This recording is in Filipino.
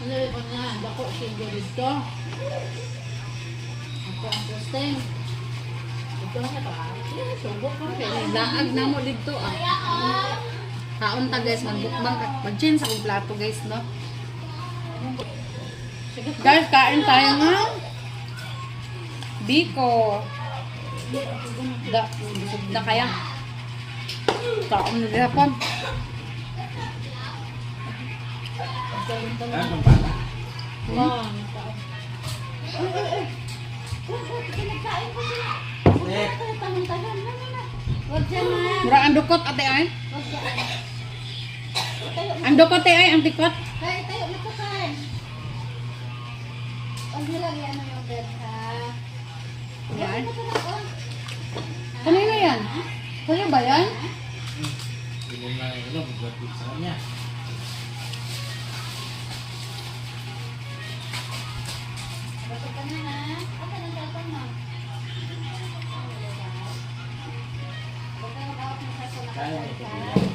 Ano ko na, dako siya dito. Ako ang posting. Ito na ba? Subok ko. Daag na mo dito Kaon ta guys, magbukbang. Mag-change akong plato guys, no? Guys, kain tayo nga. Biko. Busog na kaya. Kaon na gihapon. Anong bata? Mura ang dukot ate ay. Ang dukot ay ang tikot. Tayo na po kan. Huwag nilagyan mo yung bed ha. Yan. Kanina yan? Kaya ba yan? Hindi na ilo, magpapit sa kanya. Bato ka na ha. Ata ng tapon mo. Bato ka na bawat mo sa Kaya sunod. ito.